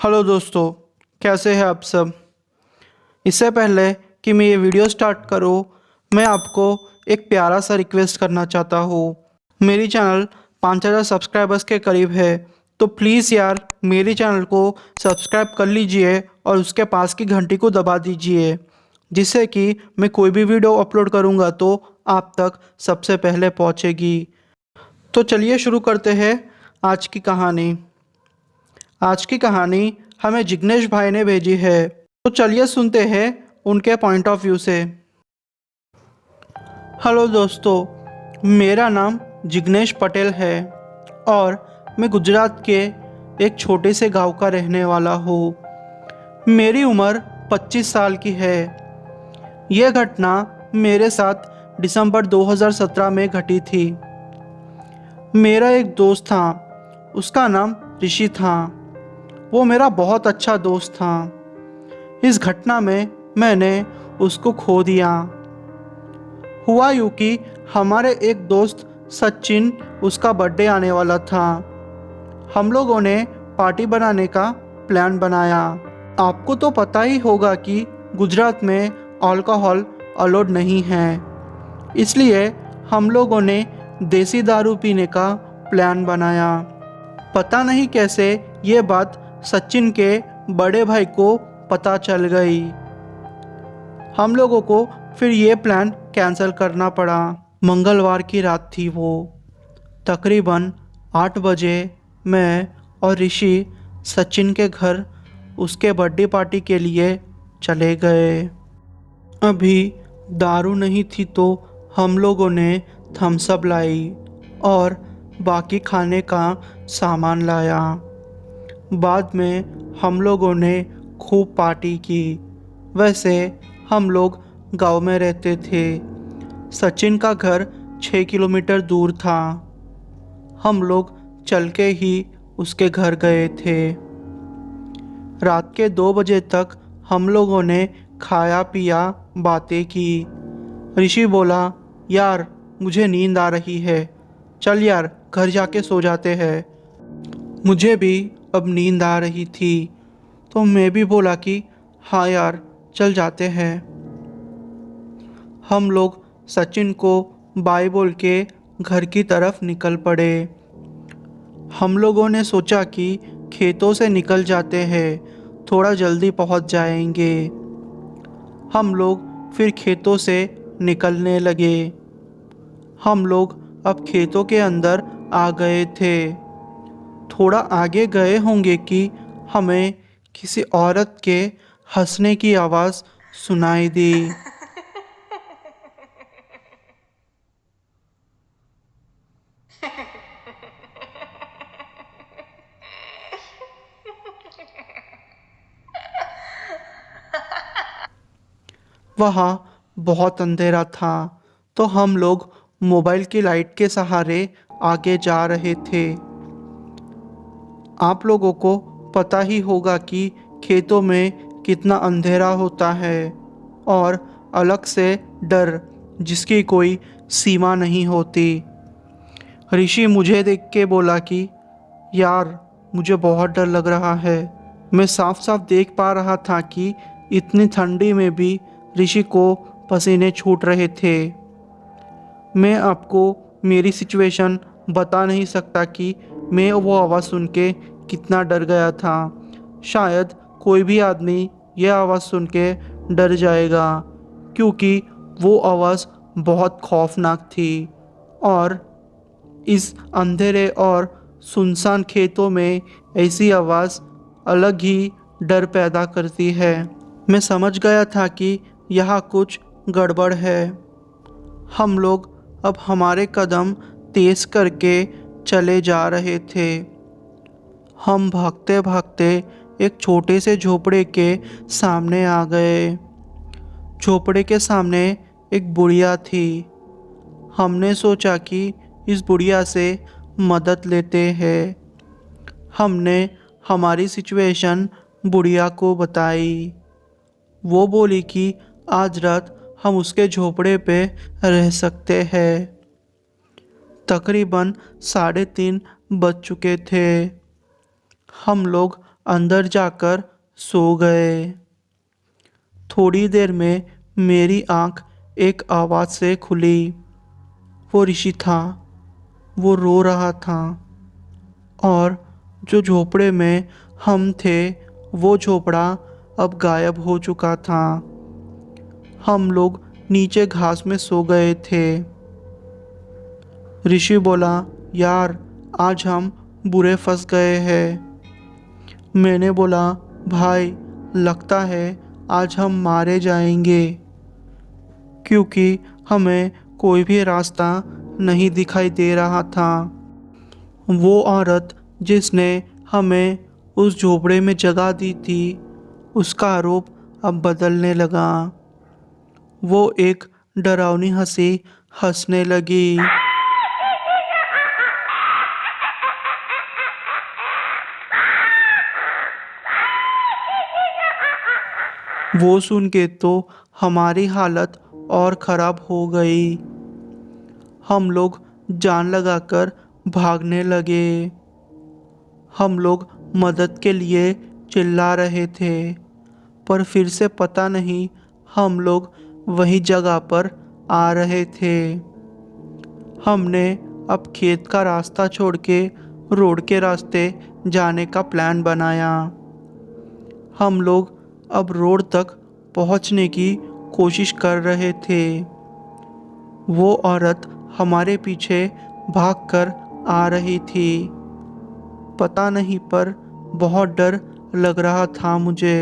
Hello दोस्तों, कैसे हैं आप सब। इससे पहले कि मैं ये वीडियो स्टार्ट करूँ, मैं आपको एक प्यारा सा रिक्वेस्ट करना चाहता हूँ। मेरी चैनल 5000 सब्सक्राइबर्स के करीब है, तो प्लीज़ यार मेरी चैनल को सब्सक्राइब कर लीजिए और उसके पास की घंटी को दबा दीजिए, जिससे कि मैं कोई भी वीडियो अपलोड करूँगा तो आप तक सबसे पहले पहुँचेगी। तो चलिए शुरू करते हैं आज की कहानी। आज की कहानी हमें जिग्नेश भाई ने भेजी है, तो चलिए सुनते हैं उनके पॉइंट ऑफ व्यू से। हेलो दोस्तों, मेरा नाम जिग्नेश पटेल है और मैं गुजरात के एक छोटे से गांव का रहने वाला हूँ। मेरी उम्र 25 साल की है। यह घटना मेरे साथ दिसंबर 2017 में घटी थी। मेरा एक दोस्त था, उसका नाम ऋषि था। वो मेरा बहुत अच्छा दोस्त था। इस घटना में मैंने उसको खो दिया। हुआ यूँ कि हमारे एक दोस्त सचिन, उसका बर्थडे आने वाला था। हम लोगों ने पार्टी बनाने का प्लान बनाया। आपको तो पता ही होगा कि गुजरात में अल्कोहल अलाउड नहीं है, इसलिए हम लोगों ने देसी दारू पीने का प्लान बनाया। पता नहीं कैसे ये बात सचिन के बड़े भाई को पता चल गई। हम लोगों को फिर ये प्लान कैंसिल करना पड़ा। मंगलवार की रात थी वो। तकरीबन 8 बजे मैं और ऋषि सचिन के घर उसके बर्थडे पार्टी के लिए चले गए। अभी दारू नहीं थी तो हम लोगों ने थम्स अप लाई और बाकी खाने का सामान लाया। बाद में हम लोगों ने खूब पार्टी की। वैसे हम लोग गांव में रहते थे। सचिन का घर 6 किलोमीटर दूर था। हम लोग चल के ही उसके घर गए थे। रात के 2 बजे तक हम लोगों ने खाया पिया, बातें की। ऋषि बोला, यार मुझे नींद आ रही है, चल यार घर जाके सो जाते हैं। मुझे भी अब नींद आ रही थी, तो मैं भी बोला कि हाँ यार चल जाते हैं। हम लोग सचिन को बाय बोल के घर की तरफ निकल पड़े। हम लोगों ने सोचा कि खेतों से निकल जाते हैं, थोड़ा जल्दी पहुंच जाएंगे। हम लोग फिर खेतों से निकलने लगे। हम लोग अब खेतों के अंदर आ गए थे। थोड़ा आगे गए होंगे कि हमें किसी औरत के हंसने की आवाज़ सुनाई दी। वहाँ बहुत अंधेरा था, तो हम लोग मोबाइल की लाइट के सहारे आगे जा रहे थे। आप लोगों को पता ही होगा कि खेतों में कितना अंधेरा होता है और अलग से डर, जिसकी कोई सीमा नहीं होती। ऋषि मुझे देख के बोला कि यार मुझे बहुत डर लग रहा है। मैं साफ साफ देख पा रहा था कि इतनी ठंडी में भी ऋषि को पसीने छूट रहे थे। मैं आपको मेरी सिचुएशन बता नहीं सकता कि मैं वो आवाज़ सुन के कितना डर गया था। शायद कोई भी आदमी यह आवाज़ सुन के डर जाएगा, क्योंकि वो आवाज़ बहुत खौफनाक थी और इस अंधेरे और सुनसान खेतों में ऐसी आवाज़ अलग ही डर पैदा करती है। मैं समझ गया था कि यहाँ कुछ गड़बड़ है। हम लोग अब हमारे कदम तेज करके चले जा रहे थे। हम भागते भागते एक छोटे से झोपड़े के सामने आ गए। झोपड़े के सामने एक बुढ़िया थी। हमने सोचा कि इस बुढ़िया से मदद लेते हैं। हमने हमारी सिचुएशन बुढ़िया को बताई। वो बोली कि आज रात हम उसके झोपड़े पे रह सकते हैं। तकरीबन 3:30 बज चुके थे। हम लोग अंदर जाकर सो गए। थोड़ी देर में मेरी आंख एक आवाज़ से खुली। वो ऋषि था। वो रो रहा था और जो झोपड़े में हम थे वो झोपड़ा अब गायब हो चुका था। हम लोग नीचे घास में सो गए थे। ऋषि बोला, यार आज हम बुरे फंस गए हैं। मैंने बोला, भाई लगता है आज हम मारे जाएंगे, क्योंकि हमें कोई भी रास्ता नहीं दिखाई दे रहा था। वो औरत जिसने हमें उस झोपड़े में जगह दी थी, उसका आरोप अब बदलने लगा। वो एक डरावनी हंसी हंसने लगी। वो सुन के तो हमारी हालत और ख़राब हो गई। हम लोग जान लगाकर भागने लगे। हम लोग मदद के लिए चिल्ला रहे थे, पर फिर से पता नहीं हम लोग वही जगह पर आ रहे थे। हमने अब खेत का रास्ता छोड़ के रोड के रास्ते जाने का प्लान बनाया। हम लोग अब रोड तक पहुंचने की कोशिश कर रहे थे। वो औरत हमारे पीछे भागकर आ रही थी। पता नहीं पर बहुत डर लग रहा था मुझे।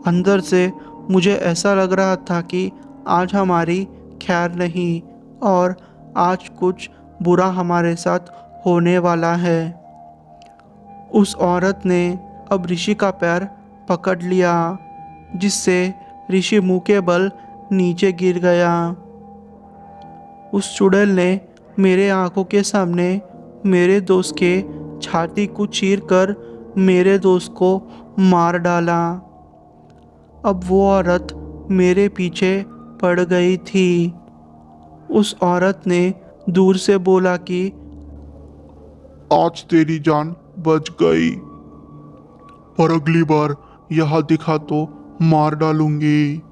अंदर से मुझे ऐसा लग रहा था कि आज हमारी खैर नहीं और आज कुछ बुरा हमारे साथ होने वाला है। उस औरत ने अब ऋषि का पैर पकड़ लिया, जिससे ऋषि मुंह के बल नीचे गिर गया। उस चुड़ैल ने मेरे आंखों के सामने मेरे दोस्त के छाती को चीरकर मेरे दोस्त को मार डाला। अब वो औरत मेरे पीछे पड़ गई थी। उस औरत ने दूर से बोला कि आज तेरी जान बच गई, पर अगली बार यहाँ दिखा तो मार डालूंगी।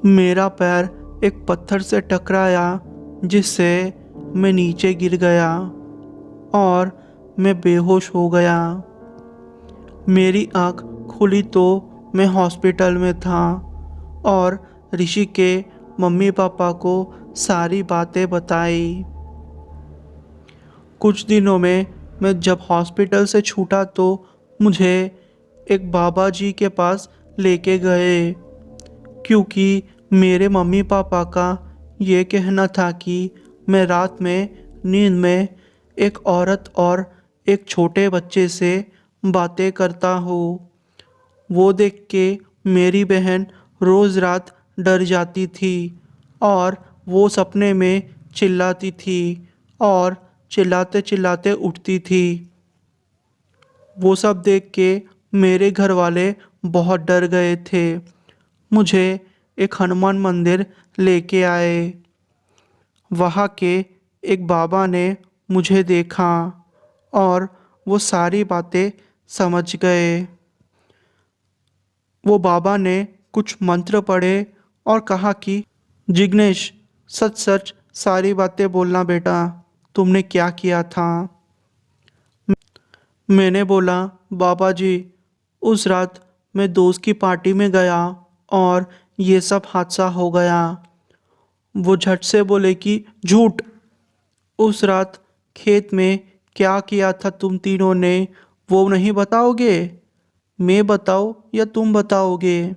मेरा पैर एक पत्थर से टकराया, जिससे मैं नीचे गिर गया और मैं बेहोश हो गया। मेरी आँख खुली तो मैं हॉस्पिटल में था और ऋषि के मम्मी पापा को सारी बातें बताई। कुछ दिनों में मैं जब हॉस्पिटल से छूटा तो मुझे एक बाबा जी के पास लेके गए, क्योंकि मेरे मम्मी पापा का ये कहना था कि मैं रात में नींद में एक औरत और एक छोटे बच्चे से बातें करता हूँ। वो देख के मेरी बहन रोज़ रात डर जाती थी और वो सपने में चिल्लाती थी और चिल्लाते चिल्लाते उठती थी। वो सब देख के मेरे घर वाले बहुत डर गए थे। मुझे एक हनुमान मंदिर लेके आए। वहाँ के एक बाबा ने मुझे देखा और वो सारी बातें समझ गए। वो बाबा ने कुछ मंत्र पढ़े और कहा कि जिग्नेश, सच सच सारी बातें बोलना बेटा, तुमने क्या किया था। मैंने बोला, बाबा जी उस रात मैं दोस्त की पार्टी में गया और ये सब हादसा हो गया। वो झट से बोले कि झूठ। उस रात खेत में क्या किया था तुम तीनों ने, वो नहीं बताओगे? मैं बताऊँ या तुम बताओगे?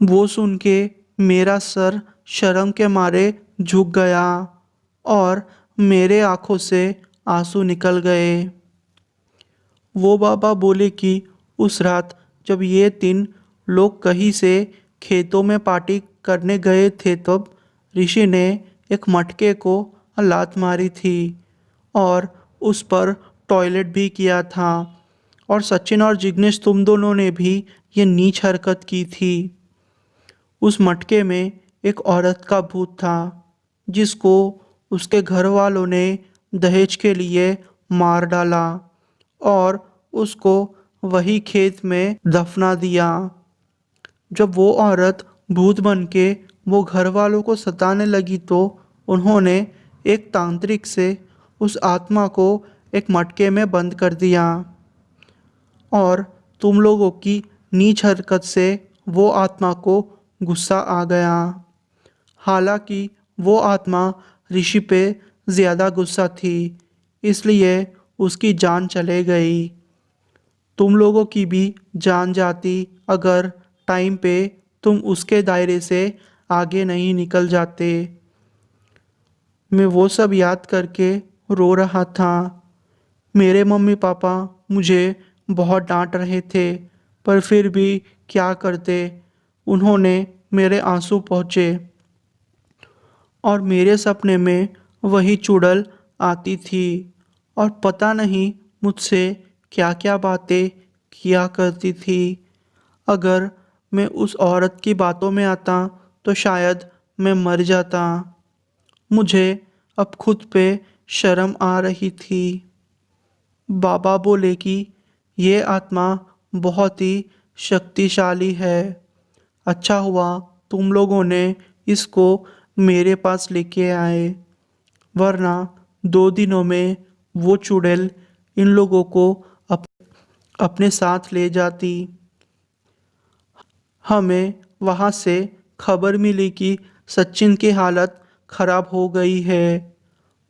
वो सुन के मेरा सर शर्म के मारे झुक गया और मेरे आँखों से आंसू निकल गए। वो बाबा बोले कि उस रात जब ये तीन लोग कहीं से खेतों में पार्टी करने गए थे, तब ऋषि ने एक मटके को लात मारी थी और उस पर टॉयलेट भी किया था। और सचिन और जिग्नेश, तुम दोनों ने भी ये नीच हरकत की थी। उस मटके में एक औरत का भूत था, जिसको उसके घर वालों ने दहेज के लिए मार डाला और उसको वही खेत में दफना दिया। जब वो औरत भूत बन के वो घर वालों को सताने लगी तो उन्होंने एक तांत्रिक से उस आत्मा को एक मटके में बंद कर दिया और तुम लोगों की नीच हरकत से वो आत्मा को गुस्सा आ गया। हालांकि वो आत्मा ऋषि पे ज़्यादा गुस्सा थी, इसलिए उसकी जान चले गई। तुम लोगों की भी जान जाती अगर टाइम पे तुम उसके दायरे से आगे नहीं निकल जाते। मैं वो सब याद करके रो रहा था। मेरे मम्मी पापा मुझे बहुत डांट रहे थे, पर फिर भी क्या करते, उन्होंने मेरे आंसू पोंछे और मेरे सपने में वही चुड़ैल आती थी और पता नहीं मुझसे क्या क्या बातें किया करती थी। अगर मैं उस औरत की बातों में आता तो शायद मैं मर जाता। मुझे अब खुद पे शर्म आ रही थी। बाबा बोले कि ये आत्मा बहुत ही शक्तिशाली है। अच्छा हुआ तुम लोगों ने इसको मेरे पास लेके आए, वरना 2 दिनों में वो चुड़ैल इन लोगों को अपने साथ ले जाती। हमें वहाँ से खबर मिली कि सचिन की हालत खराब हो गई है।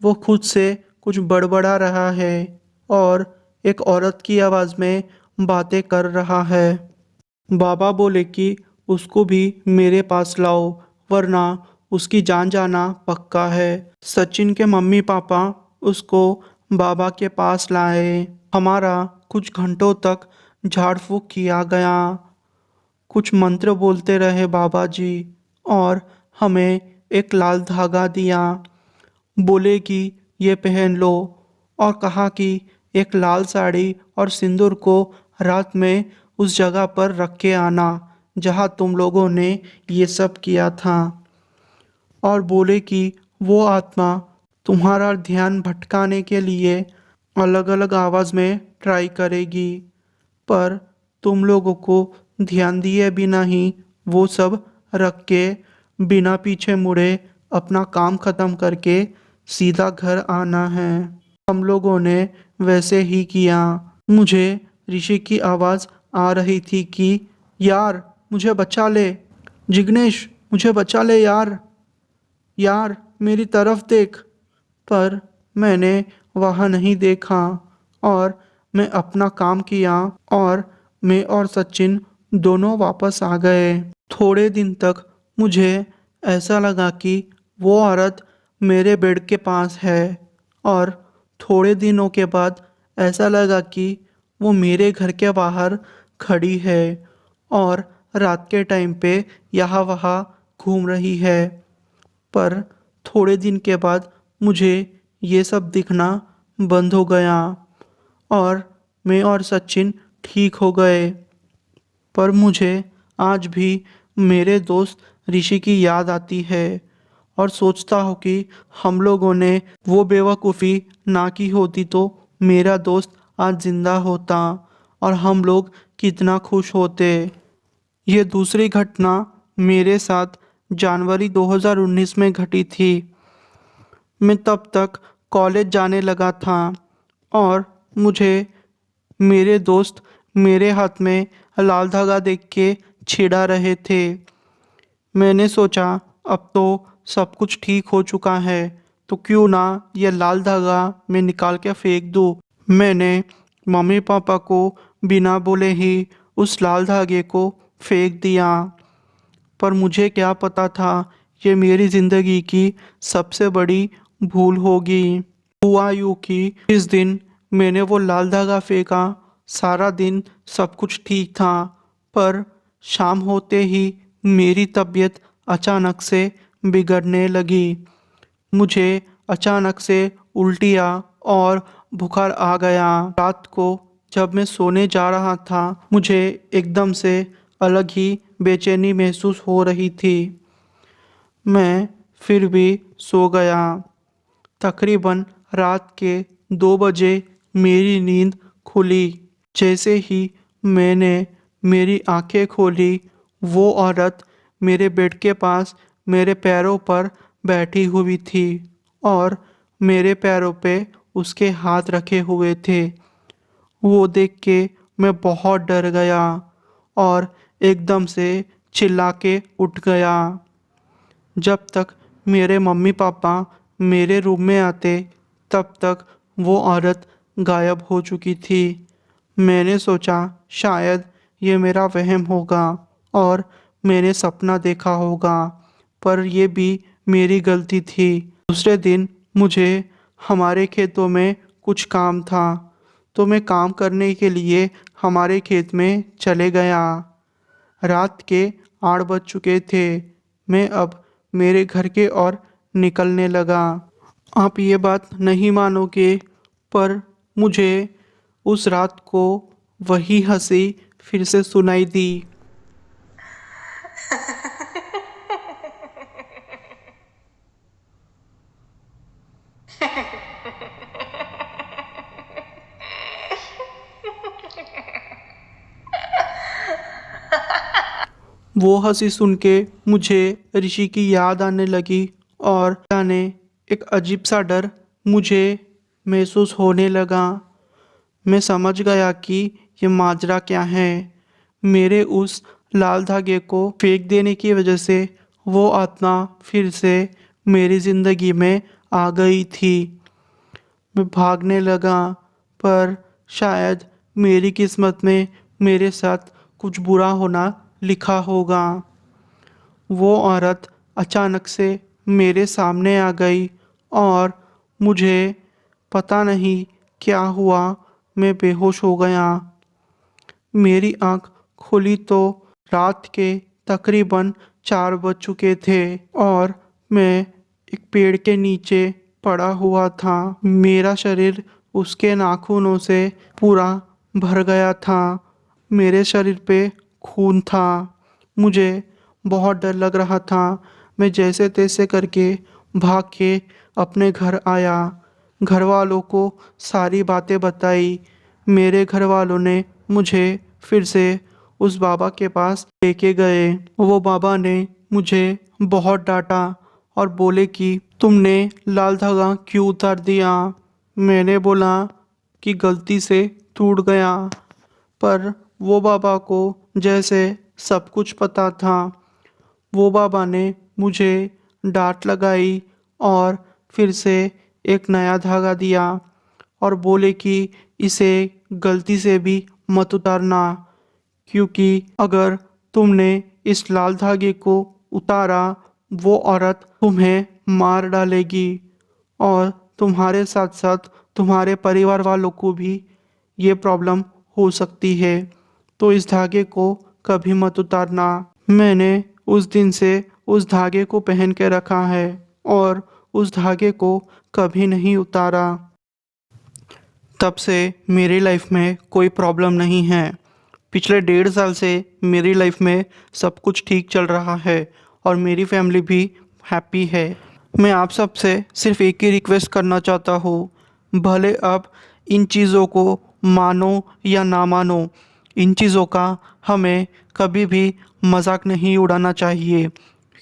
वो खुद से कुछ बड़बड़ा रहा है और एक औरत की आवाज़ में बातें कर रहा है। बाबा बोले कि उसको भी मेरे पास लाओ, वरना उसकी जान जाना पक्का है। सचिन के मम्मी पापा उसको बाबा के पास लाए। हमारा कुछ घंटों तक झाड़ फूँक किया गया। कुछ मंत्र बोलते रहे बाबा जी और हमें एक लाल धागा दिया। बोले कि ये पहन लो और कहा कि एक लाल साड़ी और सिंदूर को रात में उस जगह पर रख के आना जहाँ तुम लोगों ने ये सब किया था। और बोले कि वो आत्मा तुम्हारा ध्यान भटकाने के लिए अलग अलग आवाज़ में ट्राई करेगी, पर तुम लोगों को ध्यान दिए बिना ही वो सब रख के बिना पीछे मुड़े अपना काम ख़त्म करके सीधा घर आना है। हम लोगों ने वैसे ही किया। मुझे ऋषि की आवाज़ आ रही थी कि यार मुझे बचा ले, जिग्नेश मुझे बचा ले यार, यार मेरी तरफ देख। पर मैंने वहाँ नहीं देखा और मैं अपना काम किया और मैं और सचिन दोनों वापस आ गए। थोड़े दिन तक मुझे ऐसा लगा कि वो औरत मेरे बेड के पास है और थोड़े दिनों के बाद ऐसा लगा कि वो मेरे घर के बाहर खड़ी है और रात के टाइम पे यहाँ वहाँ घूम रही है। पर थोड़े दिन के बाद मुझे ये सब दिखना बंद हो गया और मैं और सचिन ठीक हो गए। पर मुझे आज भी मेरे दोस्त ऋषि की याद आती है और सोचता हूँ कि हम लोगों ने वो बेवकूफ़ी ना की होती तो मेरा दोस्त आज ज़िंदा होता और हम लोग कितना खुश होते। ये दूसरी घटना मेरे साथ जनवरी 2019 में घटी थी। मैं तब तक कॉलेज जाने लगा था और मुझे मेरे दोस्त मेरे हाथ में लाल धागा देख के छिड़ा रहे थे। मैंने सोचा अब तो सब कुछ ठीक हो चुका है तो क्यों ना ये लाल धागा मैं निकाल के फेंक दूँ। मैंने मम्मी पापा को बिना बोले ही उस लाल धागे को फेंक दिया। पर मुझे क्या पता था ये मेरी ज़िंदगी की सबसे बड़ी भूल होगी। हुआ यूँ कि इस दिन मैंने वो लाल धागा फेंका, सारा दिन सब कुछ ठीक था, पर शाम होते ही मेरी तबीयत अचानक से बिगड़ने लगी। मुझे अचानक से उल्टियाँ और बुखार आ गया। रात को जब मैं सोने जा रहा था मुझे एकदम से अलग ही बेचैनी महसूस हो रही थी। मैं फिर भी सो गया। तकरीबन रात के 2 बजे मेरी नींद खुली। जैसे ही मैंने मेरी आंखें खोली, वो औरत मेरे बेड के पास मेरे पैरों पर बैठी हुई थी और मेरे पैरों पे उसके हाथ रखे हुए थे। वो देख के मैं बहुत डर गया और एकदम से चिल्ला के उठ गया। जब तक मेरे मम्मी पापा मेरे रूम में आते, तब तक वो औरत गायब हो चुकी थी। मैंने सोचा शायद ये मेरा वहम होगा और मैंने सपना देखा होगा, पर ये भी मेरी गलती थी। दूसरे दिन मुझे हमारे खेतों में कुछ काम था, तो मैं काम करने के लिए हमारे खेत में चले गया। रात के 8 बज चुके थे। मैं अब मेरे घर के ओर निकलने लगा। आप ये बात नहीं मानोगे, पर मुझे उस रात को वही हंसी फिर से सुनाई दी। वो हंसी सुन के मुझे ऋषि की याद आने लगी और जाने एक अजीब सा डर मुझे महसूस होने लगा। मैं समझ गया कि ये माजरा क्या है। मेरे उस लाल धागे को फेंक देने की वजह से वो आत्मा फिर से मेरी ज़िंदगी में आ गई थी। मैं भागने लगा, पर शायद मेरी किस्मत में मेरे साथ कुछ बुरा होना लिखा होगा। वो औरत अचानक से मेरे सामने आ गई और मुझे पता नहीं क्या हुआ, मैं बेहोश हो गया। मेरी आंख खुली तो रात के तकरीबन 4 बज चुके थे और मैं एक पेड़ के नीचे पड़ा हुआ था। मेरा शरीर उसके नाखूनों से पूरा भर गया था। मेरे शरीर पे खून था। मुझे बहुत डर लग रहा था। मैं जैसे तैसे करके भाग के अपने घर आया। घर वालों को सारी बातें बताई। मेरे घर वालों ने मुझे फिर से उस बाबा के पास लेके गए। वो बाबा ने मुझे बहुत डांटा और बोले कि तुमने लाल धागा क्यों उतार दिया। मैंने बोला कि गलती से टूट गया, पर वो बाबा को जैसे सब कुछ पता था। वो बाबा ने मुझे डांट लगाई और फिर से एक नया धागा दिया और बोले कि इसे गलती से भी मत उतारना, क्योंकि अगर तुमने इस लाल धागे को उतारा, वो औरत तुम्हें मार डालेगी और तुम्हारे साथ साथ तुम्हारे परिवार वालों को भी ये प्रॉब्लम हो सकती है। तो इस धागे को कभी मत उतारना। मैंने उस दिन से उस धागे को पहन के रखा है और उस धागे को कभी नहीं उतारा। तब से मेरी लाइफ में कोई प्रॉब्लम नहीं है। पिछले 1.5 साल से मेरी लाइफ में सब कुछ ठीक चल रहा है और मेरी फैमिली भी हैप्पी है। मैं आप सबसे सिर्फ एक ही रिक्वेस्ट करना चाहता हूँ, भले आप इन चीज़ों को मानो या ना मानो, इन चीज़ों का हमें कभी भी मजाक नहीं उड़ाना चाहिए,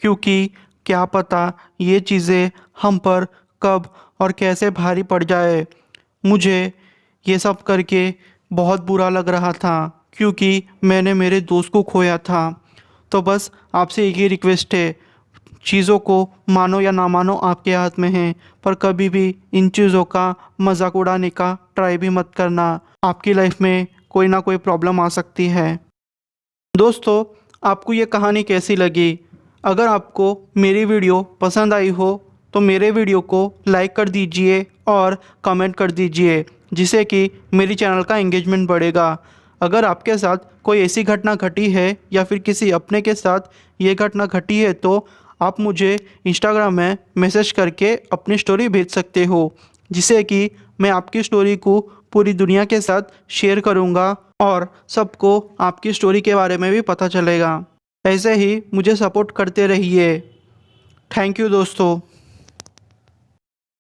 क्योंकि क्या पता ये चीज़ें हम पर कब और कैसे भारी पड़ जाए। मुझे ये सब करके बहुत बुरा लग रहा था, क्योंकि मैंने मेरे दोस्त को खोया था। तो बस आपसे एक ही रिक्वेस्ट है, चीज़ों को मानो या ना मानो आपके हाथ में है, पर कभी भी इन चीज़ों का मजाक उड़ाने का ट्राई भी मत करना। आपकी लाइफ में कोई ना कोई प्रॉब्लम आ सकती है। दोस्तों, आपको ये कहानी कैसी लगी? अगर आपको मेरी वीडियो पसंद आई हो तो मेरे वीडियो को लाइक कर दीजिए और कमेंट कर दीजिए, जिससे कि मेरी चैनल का एंगेजमेंट बढ़ेगा। अगर आपके साथ कोई ऐसी घटना घटी है या फिर किसी अपने के साथ ये घटना घटी है, तो आप मुझे इंस्टाग्राम में मैसेज करके अपनी स्टोरी भेज सकते हो, जिससे कि मैं आपकी स्टोरी को पूरी दुनिया के साथ शेयर करूँगा और सबको आपकी स्टोरी के बारे में भी पता चलेगा। ऐसे ही मुझे सपोर्ट करते रहिए। थैंक यू दोस्तों।